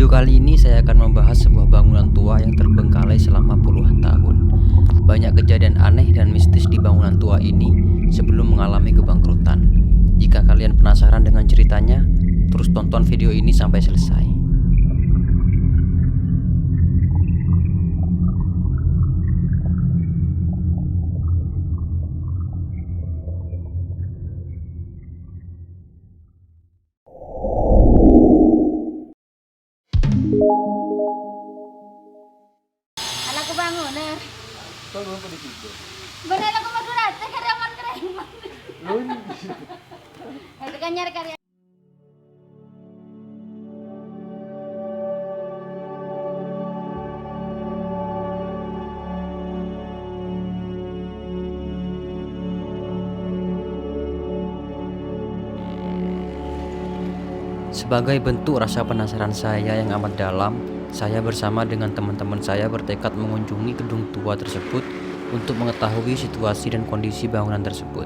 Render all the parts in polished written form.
video kali ini saya akan membahas sebuah bangunan tua yang terbengkalai selama puluhan tahun. Banyak kejadian aneh dan mistis di bangunan tua ini sebelum mengalami kebangkrutan. Jika kalian penasaran dengan ceritanya, terus tonton video ini sampai selesai. Anakku bangun eh. Kau belum pada tidur. Bener aku mau durat, karyawan keren. Loh, Itu kan nyari karya. Sebagai bentuk rasa penasaran saya yang amat dalam, saya bersama dengan teman-teman saya bertekad mengunjungi gedung tua tersebut untuk mengetahui situasi dan kondisi bangunan tersebut.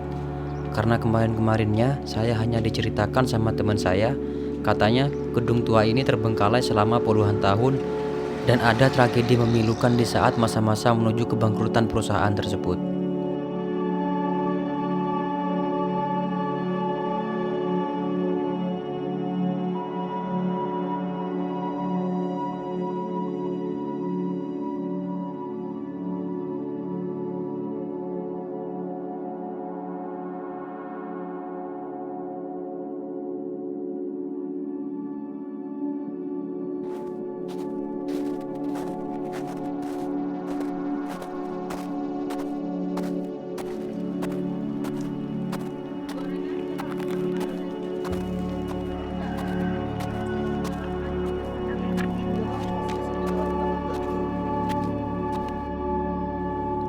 Karena kemarin-kemarinnya saya hanya diceritakan sama teman saya, katanya gedung tua ini terbengkalai selama puluhan tahun dan ada tragedi memilukan di saat masa-masa menuju kebangkrutan perusahaan tersebut.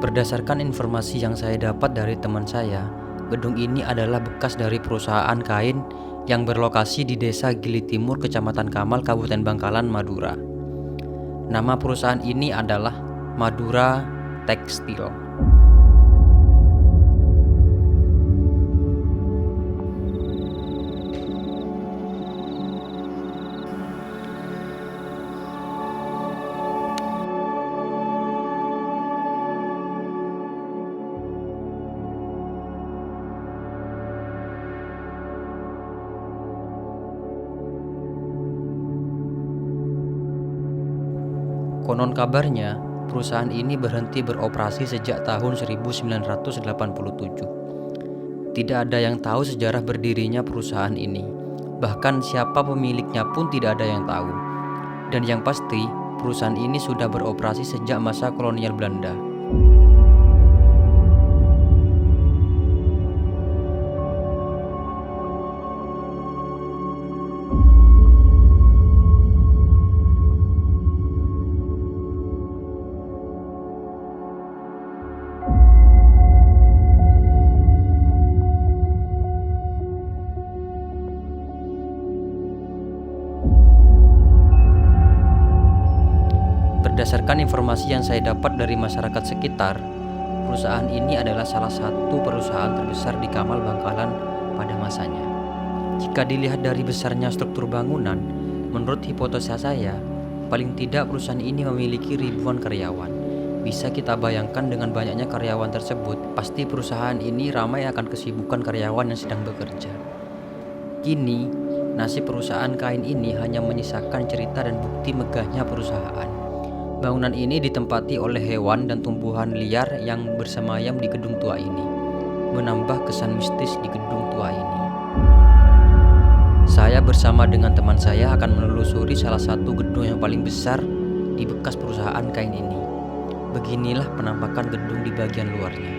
Berdasarkan informasi yang saya dapat dari teman saya, gedung ini adalah bekas dari perusahaan kain yang berlokasi di Desa Gili Timur, Kecamatan Kamal, Kabupaten Bangkalan, Madura. Nama perusahaan ini adalah Madura Tekstil. Konon kabarnya, perusahaan ini berhenti beroperasi sejak tahun 1987. Tidak ada yang tahu sejarah berdirinya perusahaan ini. Bahkan siapa pemiliknya pun tidak ada yang tahu. Dan yang pasti, perusahaan ini sudah beroperasi sejak masa kolonial Belanda. Berdasarkan informasi yang saya dapat dari masyarakat sekitar, perusahaan ini adalah salah satu perusahaan terbesar di Kamal, Bangkalan pada masanya. Jika dilihat dari besarnya struktur bangunan, menurut hipotesa saya, paling tidak perusahaan ini memiliki ribuan karyawan. Bisa kita bayangkan dengan banyaknya karyawan tersebut, pasti perusahaan ini ramai akan kesibukan karyawan yang sedang bekerja. Kini, nasib perusahaan kain ini hanya menyisakan cerita dan bukti megahnya perusahaan. Bangunan ini ditempati oleh hewan dan tumbuhan liar yang bersemayam di gedung tua ini, menambah kesan mistis di gedung tua ini. Saya bersama dengan teman saya akan menelusuri salah satu gedung yang paling besar di bekas perusahaan kain ini. Beginilah penampakan gedung di bagian luarnya.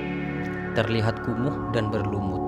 Terlihat kumuh dan berlumut.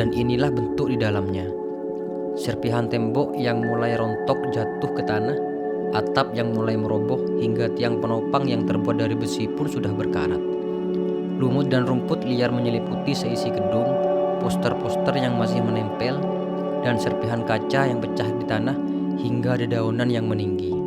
dan inilah bentuk di dalamnya. Serpihan tembok yang mulai rontok jatuh ke tanah, atap yang mulai meroboh, hingga tiang penopang yang terbuat dari besi pun sudah berkarat. Lumut dan rumput liar menyeliputi seisi gedung, poster-poster yang masih menempel, dan serpihan kaca yang pecah di tanah hingga dedaunan yang meninggi.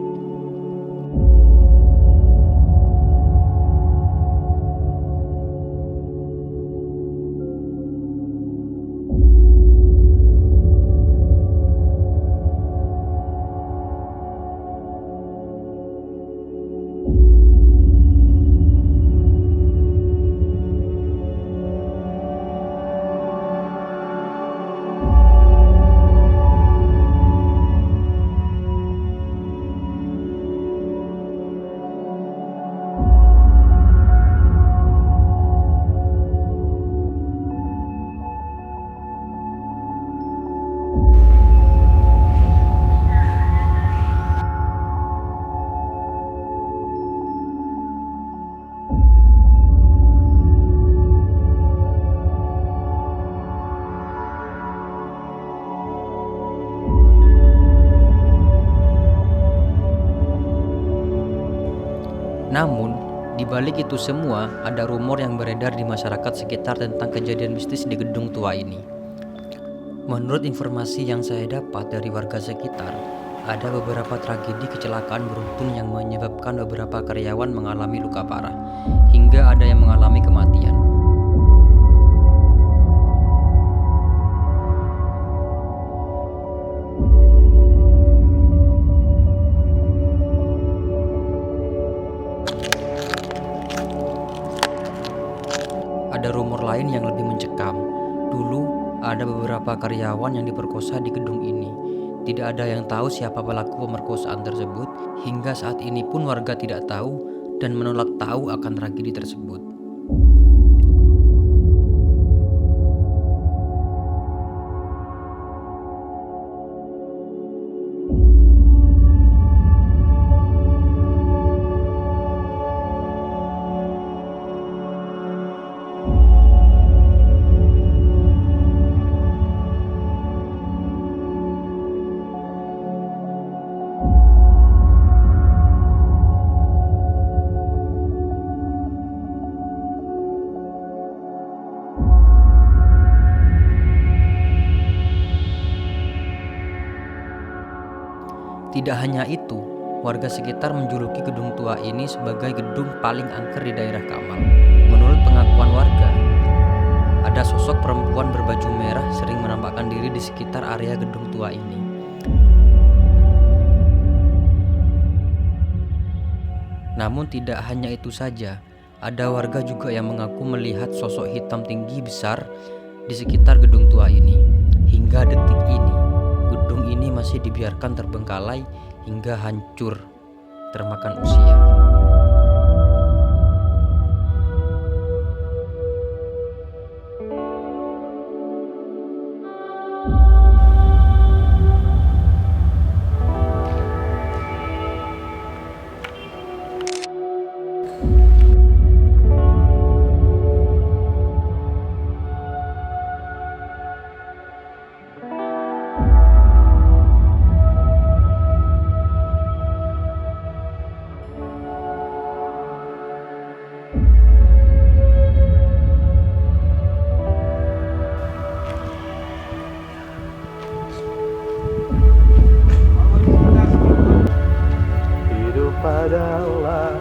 Namun, di balik itu semua, ada rumor yang beredar di masyarakat sekitar tentang kejadian mistis di gedung tua ini. Menurut informasi yang saya dapat dari warga sekitar, ada beberapa tragedi kecelakaan beruntun yang menyebabkan beberapa karyawan mengalami luka parah, hingga ada yang mengalami kematian. Ada rumor lain yang lebih mencekam. Dulu ada beberapa karyawan yang diperkosa di gedung ini. Tidak ada yang tahu siapa pelaku pemerkosaan tersebut. Hingga saat ini pun warga tidak tahu dan menolak tahu akan tragedi tersebut. Tidak hanya itu, warga sekitar menjuluki gedung tua ini sebagai gedung paling angker di daerah Kamal. Menurut pengakuan warga, ada sosok perempuan berbaju merah sering menampakkan diri di sekitar area gedung tua ini. Namun tidak hanya itu saja, ada warga juga yang mengaku melihat sosok hitam tinggi besar di sekitar gedung tua ini. Hingga detik ini, gedung ini masih dibiarkan terbengkalai hingga hancur, termakan usia. Hidup adalah